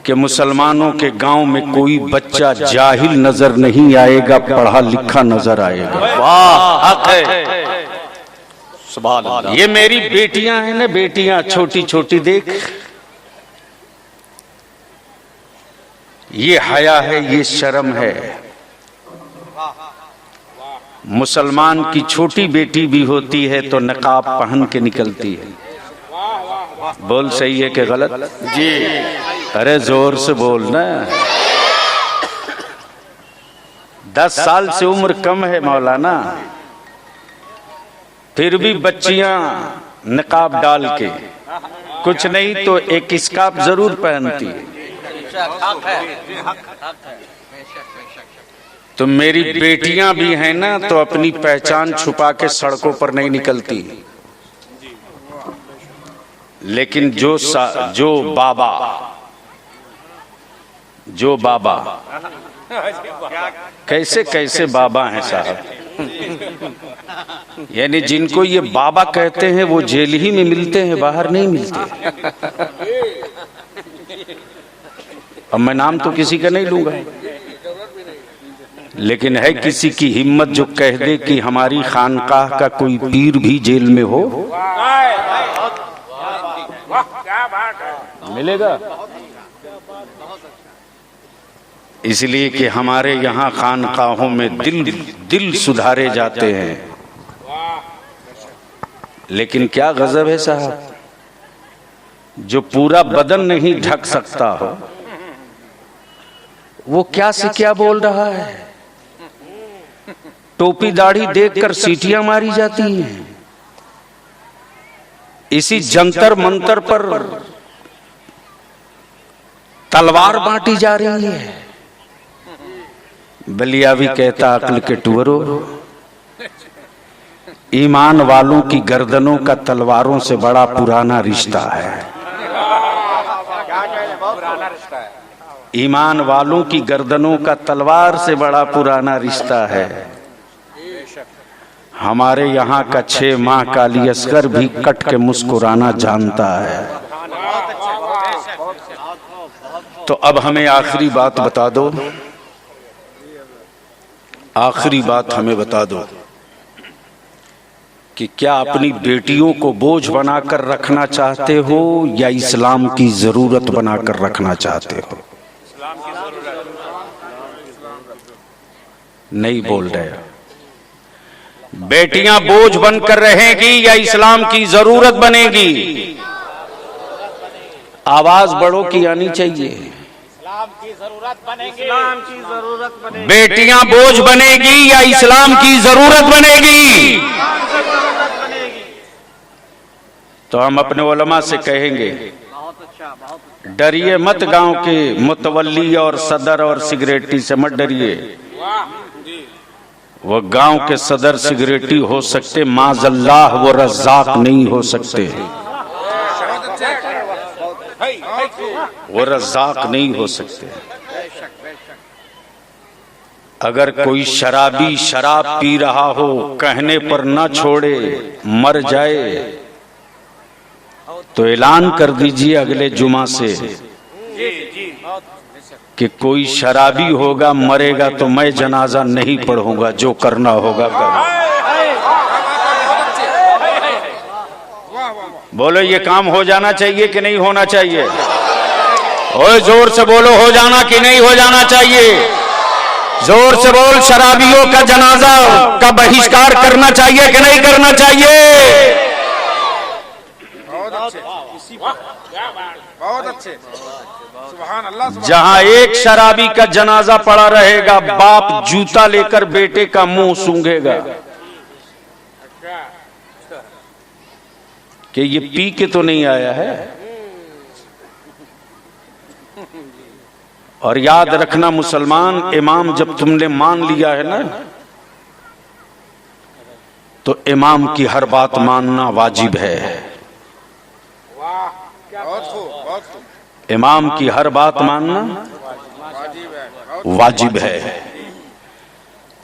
कि मुसलमानों के गांव में कोई बच्चा जाहिल नजर नहीं आएगा, पढ़ा लिखा नजर आएगा। वाह, हक है, सुभान अल्लाह। ये मेरी बेटियां हैं ना, बेटियां छोटी छोटी, देख, ये हया है, ये शर्म है। मुसलमान की छोटी बेटी भी होती है तो नकाब पहन के निकलती है। बोल सही है कि गलत? जी, अरे जोर से बोलना। 10 साल से उम्र कम है मौलाना, फिर भी बच्चियां नकाब डाल के, कुछ नहीं तो एक स्कार्फ जरूर पहनती है। तो मेरी बेटियां भी हैं ना, तो अपनी पहचान छुपा के सड़कों पर नहीं निकलती। लेकिन जो बाबा कैसे कैसे बाबा हैं साहब, यानी जिनको ये बाबा कहते हैं वो जेल ही में मिलते हैं, बाहर नहीं मिलते। अब मैं नाम तो किसी का नहीं लूंगा, लेकिन है किसी की हिम्मत जो कह दे कि हमारी खानकाह का कोई पीर भी जेल में हो, मिलेगा। इसलिए कि हमारे यहाँ खानकाहों में दिल सुधारे जाते हैं। लेकिन क्या गजब है साहब, जो पूरा बदन नहीं ढक सकता हो वो क्या से क्या बोल रहा है। टोपी दाढ़ी देखकर सीटियां मारी जाती हैं। इसी जंतर मंतर पर तलवार बांटी जा रही है। बलियावी कहता अक्ल के टुवरो, ईमान वालों की गर्दनों का तलवारों से बड़ा पुराना रिश्ता है। ईमान वालों की गर्दनों का तलवार से बड़ा पुराना रिश्ता है। हमारे यहाँ का 6 माह का अली असगर भी कट के मुस्कुराना जानता है। तो अब हमें आखिरी बात बता दो, आखिरी बात हमें बता दो। कि क्या अपनी बेटियों को बोझ बनाकर रखना चाहते हो या इस्लाम की जरूरत बनाकर रखना चाहते हो? नहीं बोल रहे। बेटियां बोझ बनकर रहेंगी या इस्लाम की जरूरत बनेगी? आवाज बड़ों की आनी चाहिए। इस्लाम की जरूरत बनेगी। इस्लाम की जरूरत बनेगी। बेटियां बोझ बनेगी या इस्लाम की जरूरत बनेगी? तो हम अपने उलमा से कहेंगे, बहुत अच्छा, बहुत अच्छा। डरिए मत गांव के मुतवल्ली और सदर और सिगरेटी से मत डरिए। वो गांव के सदर सिगरेटी हो सकते, माज़ल्लाह वो रज़्ज़ाक नहीं हो सकते। वो रज़्ज़ाक नहीं हो सकते। अगर कोई शराबी शराब पी रहा हो, कहने पर न छोड़े, मर जाए, तो ऐलान कर दीजिए अगले जुमा से कि कोई शराबी होगा मरेगा तो मैं जनाजा नहीं पढ़ूंगा, जो करना होगा करो। बोलो ये काम हो जाना चाहिए कि नहीं होना चाहिए? ओए जोर से बोलो, हो जाना कि नहीं हो जाना चाहिए? जोर से बोल, शराबियों का जनाजा का बहिष्कार करना चाहिए कि नहीं करना चाहिए? बहुत अच्छे। सुभान अल्लाह। जहां एक शराबी का जनाजा पड़ा रहेगा, बाप जूता लेकर बेटे का मुंह सूंघेगा कि ये पी के तो नहीं आया है। और याद रखना मुसलमान, इमाम जब तुमने मान लिया है ना, तो इमाम की हर बात मानना वाजिब है। इमाम की हर बात मानना वाजिब है।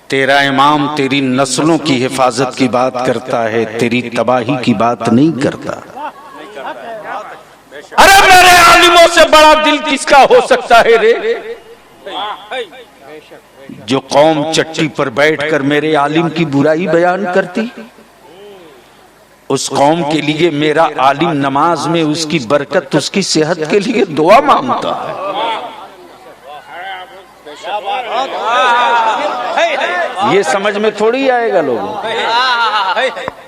तेरा इमाम तेरी नस्लों की हिफाजत की बात करता है, तेरी तबाही की बात नहीं करता। अरे मेरे आलिमों से बड़ा दिल किसका हो सकता है रे? जो कौम चट्टी पर बैठकर मेरे आलिम की बुराई बयान करती, उस कौम के लिए मेरा आलिम नमाज में उसकी बरकत, उसकी सेहत के लिए दुआ मांगता है। ये समझ में थोड़ी आएगा लोगों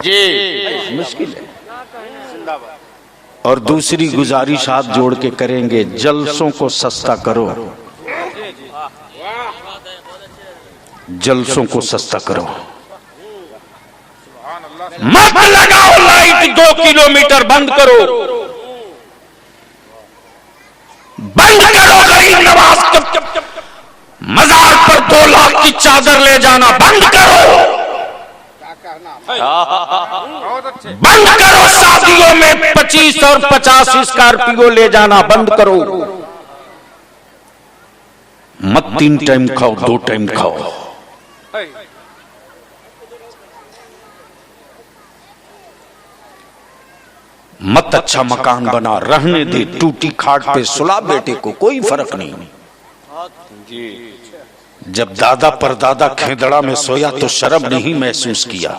जी, मुश्किल है। और दूसरी गुजारिश हाथ जोड़ के करेंगे, जलसों को सस्ता करो, जलसों को सस्ता करो। मत लगाओ लाइट 2 किलोमीटर, बंद करो, बंद करो। गरीब नवाज मजार पर 2 लाख की चादर ले जाना बंद करो, बंद करो। शादियों में 25 और 50 स्कॉर्पियो ले जाना बंद करो। मत 3 टाइम खाओ, 2 टाइम खाओ। मत अच्छा मकान बना, रहने दे, टूटी खाट पे सुला बेटे को, कोई फर्क नहीं। जब दादा परदादा खेदड़ा में सोया तो शर्म नहीं महसूस किया,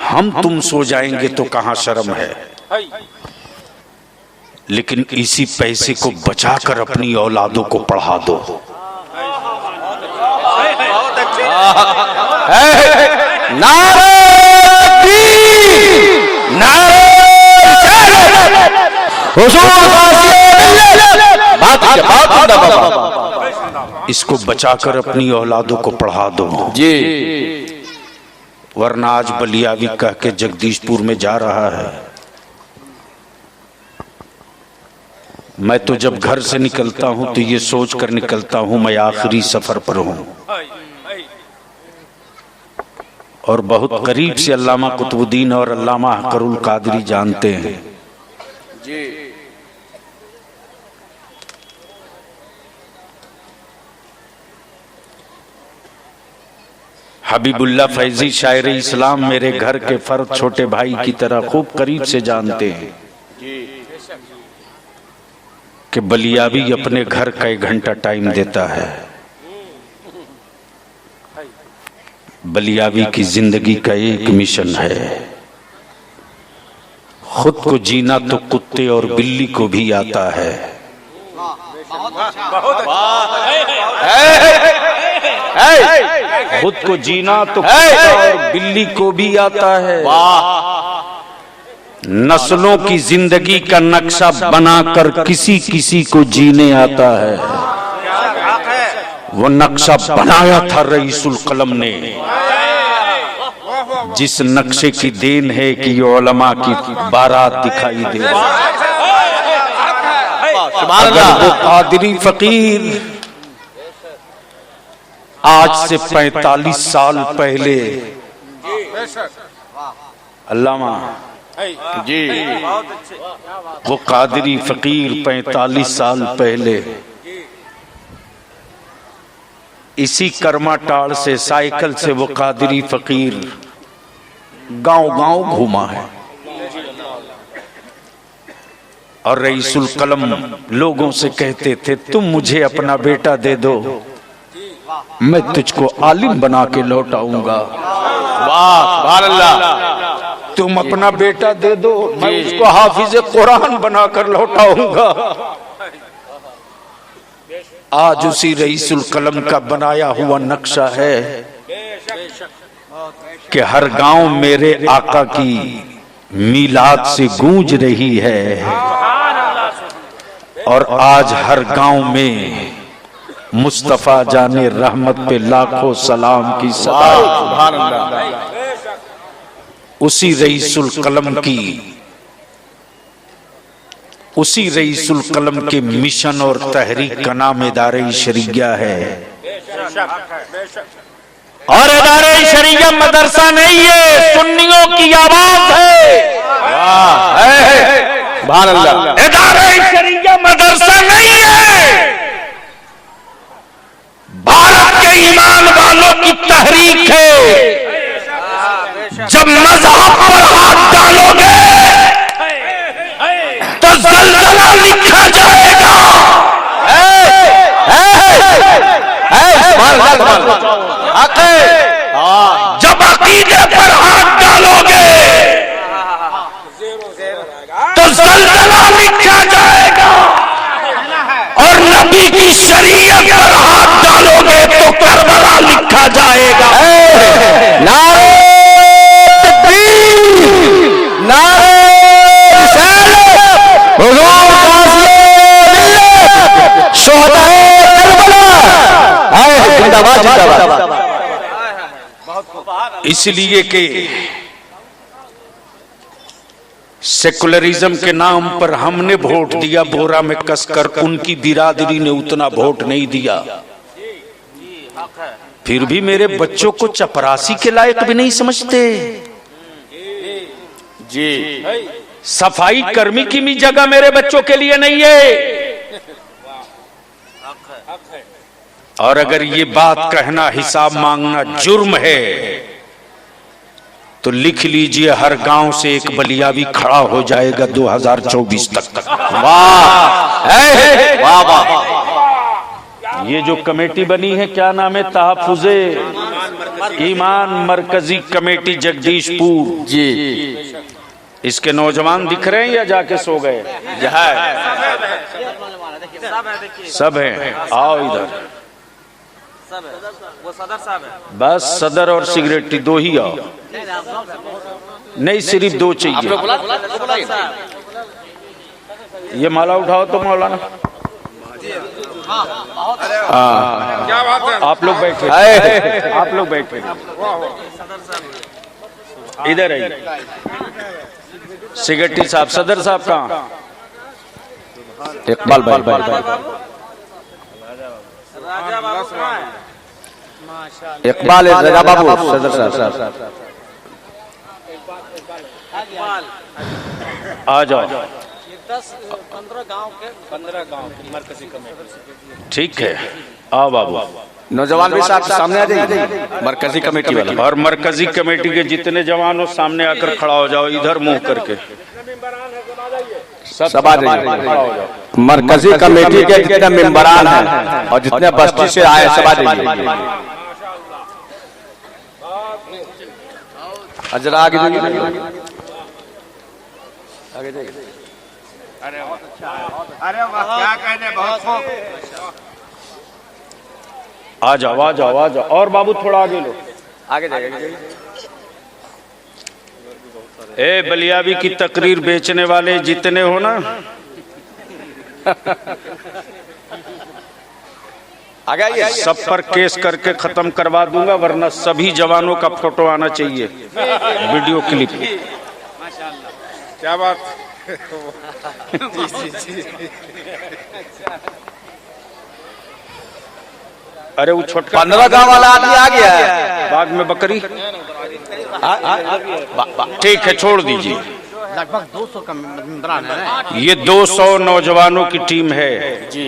हम तुम सो जाएंगे तो कहां शर्म है। लेकिन इसी पैसे को बचाकर अपनी औलादों को पढ़ा दो। इसको बचाकर अपनी औलादों को पढ़ा दो जी, वरना आज बलियावी कह के जगदीशपुर में जा रहा है। मैं तो जब घर से निकलता हूं तो ये सोच कर निकलता हूं मैं आखिरी सफर पर हूं। और बहुत करीब से अल्लामा कुतुबुद्दीन और अल्लामा हकरुल कादरी जानते हैं जी। हबीबुल्ला फैजी शायर इस्लाम मेरे घर के फर्द छोटे भाई की तरह खूब करीब से जानते हैं कि बलियावी अपने घर का 1 घंटा टाइम देता है। बलियावी की जिंदगी का एक मिशन है। खुद को जीना तो कुत्ते और बिल्ली को भी आता है। खुद को जीना तो कुत्ते और बिल्ली को भी आता है। नस्लों की जिंदगी का नक्शा बनाकर किसी किसी को जीने आता है। वो नक्शा बनाया था रईसुल कलम ने, जिस नक्शे की देन है कि ये उलमा की बारात दिखाई दे। अगर वो कादरी फकीर आज से 45 साल पहले, अल्लामा जी, वो कादरी फकीर 45 साल पहले इसी कर्माटाड़ से साइकिल से वो कादरी फकीर गांव गांव घूमा है और रईसुल कलम लोगों से कहते थे, तुम मुझे अपना बेटा दे दो, मैं तुझको आलिम बना के लौटाऊंगा। वाह सुभान अल्लाह। तुम अपना बेटा दे दो, मैं उसको हाफिज कुरान बनाकर लौटाऊंगा। आज उसी रईसुल कलम का बनाया हुआ नक्शा है कि हर गांव मेरे आका की मीलाद से गूंज रही है और आज हर गांव में मुस्तफा जाने रहमत पे लाखों सलाम की सदा। उसी रईसुल कलम की, उसी रईसुल कलम के मिशन और तहरीक का नाम इदारे शरिया है। और इदारे शरिया मदरसा नहीं है, सुन्नियों की आवाज है। सुभान अल्लाह। इदारे शरिया मदरसा नहीं है, भारत के ईमान वालों की तहरीक है। जब मजहब पर हाथ डालोगे तो ज़ल्ज़ला लिखा जाएगा। जब अकीदे पर हाथ डालोगे तो ज़ल्ज़ला लिखा जाएगा और नबी की शरीयत पर हाथ डालोगे तो करबला लिखा जाएगा। नारे इसलिए कि सेकुलरिज्म के नाम पर हमने वोट दिया बोरा में कसकर, उनकी बिरादरी ने उतना वोट नहीं दिया। फिर भी मेरे बच्चों को चपरासी के लायक भी नहीं समझते जी। सफाई कर्मी की भी जगह मेरे बच्चों के लिए नहीं है। और अगर ये बात कहना, हिसाब मांगना जुर्म है तो लिख लीजिए, हर गांव से एक बलियावी खड़ा हो जाएगा 2024 तक। वाह वाह वाह। ये जो कमेटी बनी है, क्या नाम है? तहफ़्फ़ुज़े ईमान मरकजी कमेटी जगदीशपुर जी। इसके नौजवान दिख रहे हैं या जाके सो गए? सब है। आओ इधर। वो सदर साहब है। बस सदर और सिगरेटी दो ही आओ। नहीं, सिर्फ दो चाहिए। ये माला उठाओ तो मौलाना। आप लोग बैठे, आप लोग बैठे इधर आइए। सिगरेटी साहब, सदर साहब कहाँ? इकबाल भाई। इकबाल रजा बाबू, सदर साहब आ जाओ। 10-15 गांव की मरकजी कमेटी। ठीक है, आओ बाबू। नौजवान भी साहब सामने आ जाइए, मरकजी कमेटी वाले। और मरकजी कमेटी के जितने जवान हो सामने आकर खड़ा हो जाओ, इधर मुंह करके सब आ जाइए। मरकजी कमेटी के जितने मेंबरान हैं और जितने बस्ती से आए सब आ जाइए। जरा आगे जाइए, आगे जाइए। अरे वाह, क्या कहने, बहुत खूब। आ जाओ आ जाओ आ जाओ। और बाबू थोड़ा आगे लो, आगे जाइए, आगे जाइए। ए बलियावी की तकरीर बेचने वाले जितने हो ना, आगे आइए। सब पर केस करके खत्म करवा दूंगा, वरना सभी जवानों का फोटो आना चाहिए, वीडियो क्लिप। क्या बात। अरे वो छोटका 15 गांव वाला आदमी आ गया है। बाग में बकरी, ठीक है छोड़ दीजिए। लगभग 200 का मेंबरान है। ये 200 नौजवानों की टीम है जी।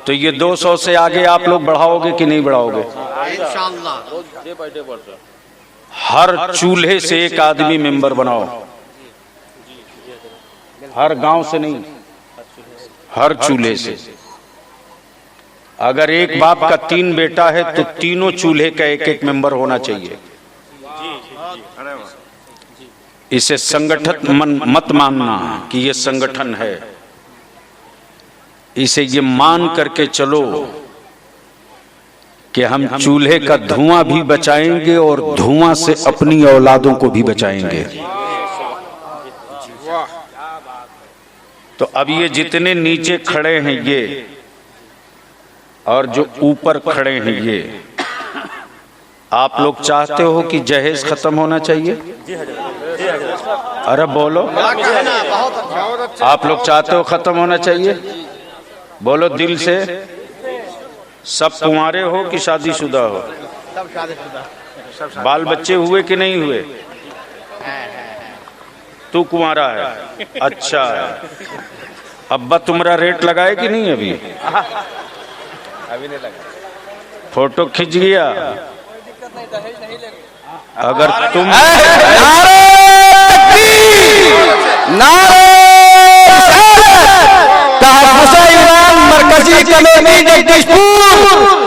तो ये 200 से आगे आप लोग बढ़ाओगे कि नहीं बढ़ाओगे? इंशाअल्लाह। हर चूल्हे से एक आदमी मेंबर बनाओ, हर गांव से नहीं, हर चूल्हे से। अगर एक बाप का 3 बेटा है तो तीनों चूल्हे का एक एक मेंबर होना चाहिए। इसे संगठन मत मानना कि ये संगठन है, इसे ये मान करके चलो कि हम चूल्हे का धुआं भी बचाएंगे और धुआं से अपनी औलादों को भी बचाएंगे। तो अब ये जितने नीचे खड़े हैं ये और जो ऊपर खड़े हैं ये, आप लोग चाहते हो कि जहेज खत्म होना चाहिए? अरे बोलो, आप लोग चाहते हो खत्म होना चाहिए? बोलो दिल से। सब कुंवारे हो कि शादीशुदा हो? सब शादीशुदा। बाल बच्चे हुए कि नहीं हुए? तू कुंवारा है, अच्छा है। अब्बा तुम्हारा रेट लगाए कि नहीं? अभी अभी नहीं लगा। फोटो खिंच गया। अगर तुम मरकजी कमेटी जगदीशपुर।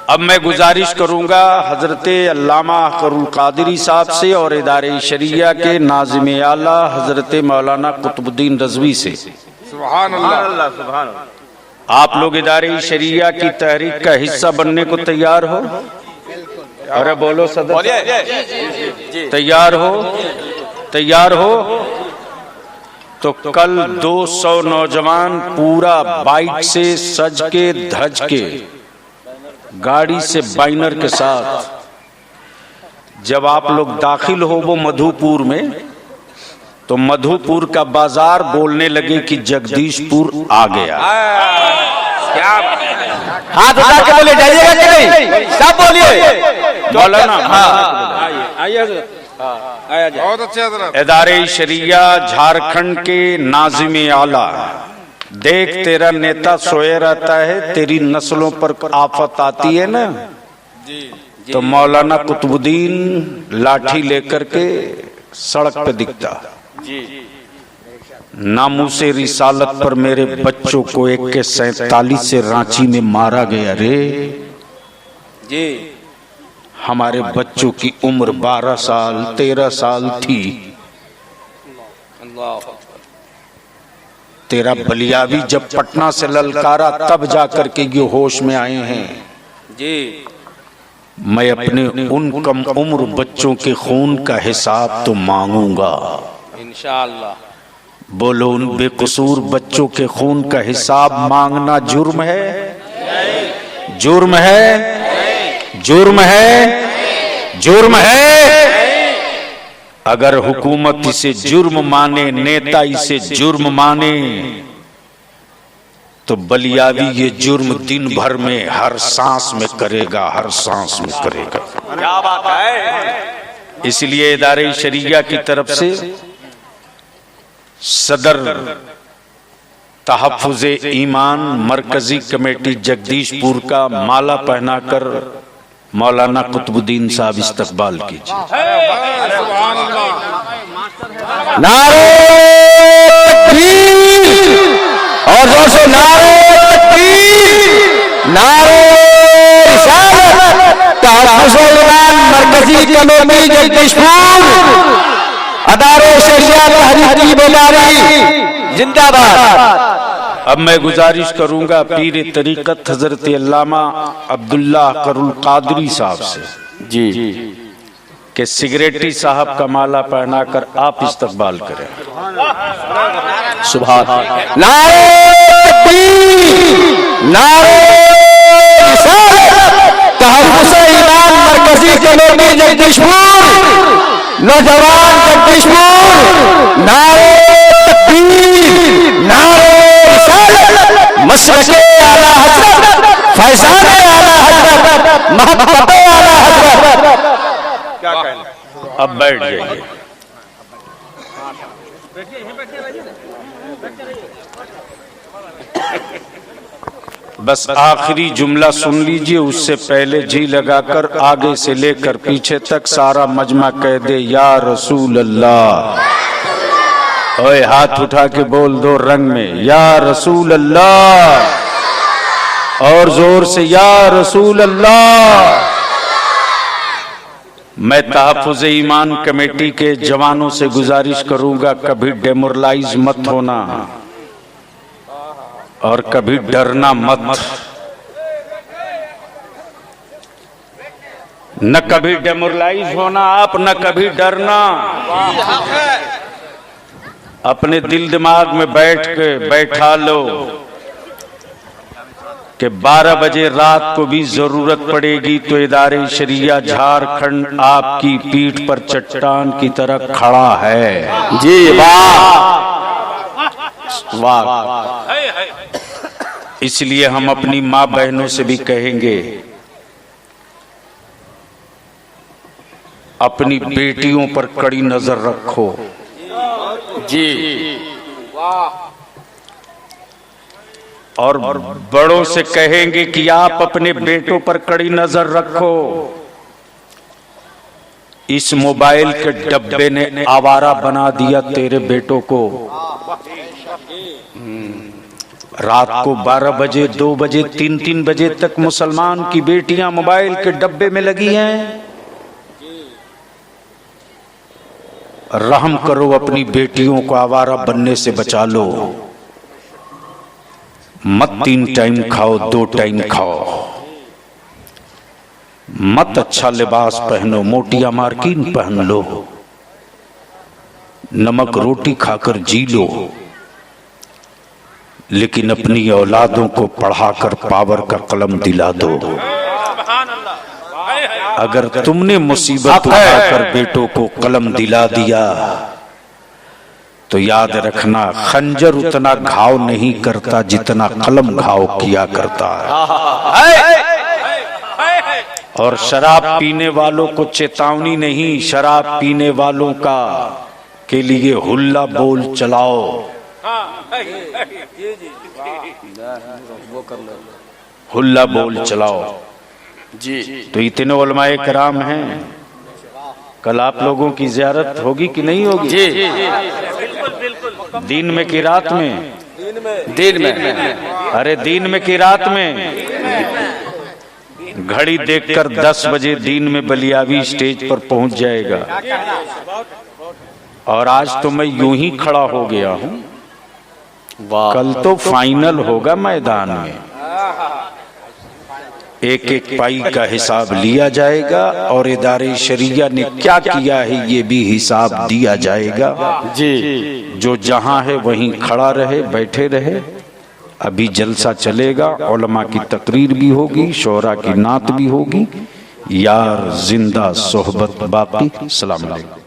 अब मैं गुजारिश करूंगा हजरत अल्लामा अख्तरुल कादरी साहब से और इदारे शरिया के नाज़िम आला हजरत मौलाना कुतुबुद्दीन रज़वी से। सुभान अल्लाह, सुभान अल्लाह। आप लोग इदारे शरिया की तहरीक का हिस्सा बनने को तैयार हो? अरे बोलो सदर, तैयार हो? तैयार हो तो कल 200 नौजवान पूरा बाइक से सज के धज के गाड़ी से बाइनर के साथ जब आप लोग दाखिल हो वो मधुपुर में, तो मधुपुर का बाजार बोलने लगे कि जगदीशपुर आ गया। क्या हाथ उठा के बोले जाइएगा कि नहीं? सब बोलिए। मौलाना आइए, बहुत अच्छे हजरत। इदारे शरिया झारखंड के नाज़िम आला, देख तेरा नेता सोए रहता है, तेरी नस्लों पर आफत आती है ना, तो मौलाना कुतुबुद्दीन लाठी लेकर के सड़क पे दिखता। नामूसे रिसालत पर मेरे बच्चों को 47 से रांची में मारा गया रे जी। हमारे बच्चों की उम्र 12 साल 13 साल थी। तेरा बलियावी जब पटना से ललकारा तब जाकर के ये होश में आए हैं जी। मैं अपने उन कम उम्र बच्चों के खून का हिसाब तो मांगूंगा इंशाअल्लाह। बोलो, उन बेकसूर बच्चों के खून का हिसाब मांगना जुर्म है? जुर्म है? जुर्म है? जुर्म है? अगर हुकूमत इसे जुर्म माने, नेता इसे जुर्म माने, तो बलियावी ये जुर्म दिन भर में हर सांस में करेगा, हर सांस में करेगा। क्या बात है। इसलिए इदारे शरिया की तरफ से सदर तहफ़्फ़ुज़े ईमान मरकजी कमेटी जगदीशपुर का माला पहनाकर मौलाना कुतुबुद्दीन साहब इस्तकबाल कीजिए। नारे तकबीर और जोर से नारे तकबीर, नारे रिसालत, मरकजी कमेटी जगदीशपुर, अदारे शरिया तहरीक की बेदारी जिंदाबाद। अब मैं गुजारिश करूंगा पीर तरीकत हजरत अल्लामा अब्दुल्ला करुल कादरी साहब से जी कि सिगरेटी साहब का माला पहनाकर आप इस्तकबाल करें। सुभान नारे तकबीर, नारे रिसालत, तहफ्फुज़ ईमान मरकजी कमेटी जगदीशपुर, नौजवान जगदीशपुर, नारे तकबीर, नारे रिसालत, मशरक़े आला हज़रत, फैज़ाने आला हज़रत, महब्बते आला हज़रत। क्या कहना? अब बैठ जाइए। बस आखिरी जुमला सुन लीजिए, उससे पहले जी लगाकर आगे से लेकर पीछे तक सारा मजमा कह दे या रसूल अल्लाह। ओए हाथ उठा के बोल दो रंग में या रसूल अल्लाह, और जोर से या रसूल अल्लाह। मैं तहफ्फुज़ ईमान कमेटी के जवानों से गुजारिश करूंगा कभी डेमोरलाइज मत होना और कभी डरना मत। न कभी डेमोरलाइज होना आप, न कभी डरना। अपने दिल दिमाग में बैठा लो कि 12 बजे रात को भी जरूरत पड़ेगी तो इदारे शरिया झारखंड आपकी पीठ पर चट्टान की तरह खड़ा है। जी वाह वाह। इसलिए हम अपनी माँ बहनों से भी कहेंगे, अपनी बेटियों पर कड़ी नजर रखो। जी और बड़ों से कहेंगे कि आप अपने बेटों पर कड़ी नजर रखो। इस मोबाइल के डब्बे ने आवारा बना दिया तेरे बेटों को। रात को 12 बजे, 2 बजे, 3 बजे तक मुसलमान की बेटियां मोबाइल के डब्बे में लगी हैं। रहम करो, अपनी बेटियों को आवारा बनने से बचा लो। मत 3 टाइम खाओ, 2 टाइम खाओ। मत अच्छा लिबास पहनो, मोटिया मार्किन पहन लो। नमक रोटी खाकर जी लो, लेकिन अपनी औलादों को पढ़ाकर पावर का कलम दिला दो। अगर तुमने मुसीबत उठाकर बेटों को कलम दिला दिया तो याद रखना, खंजर उतना घाव नहीं करता जितना कलम घाव किया करता है। और शराब पीने वालों को चेतावनी नहीं, शराब पीने वालों का के लिए हुल्ला बोल चलाओ। हुल्ला बोल चलाओ जी। तो इतने उलमाए कराम हैं, कल आप लोगों की ज़ियारत होगी कि नहीं होगी? जी दिन में कि रात में? दिन में। अरे दिन में कि रात में? घड़ी देखकर 10 बजे दिन में बलियावी स्टेज पर पहुंच जाएगा। और आज तो मैं यूं ही खड़ा हो गया हूं, कल तो फाइनल होगा मैदान में। एक एक पाई का हिसाब लिया जाएगा और इदारे शरिया ने क्या किया है ये भी हिसाब दिया जाएगा। जी जो जहां है वहीं खड़ा रहे, बैठे रहे। अभी जलसा चलेगा, उलमा की तकरीर भी होगी, शोरा की नात भी होगी। यार जिंदा सोहबत बाकी। सलाम अलैकुम।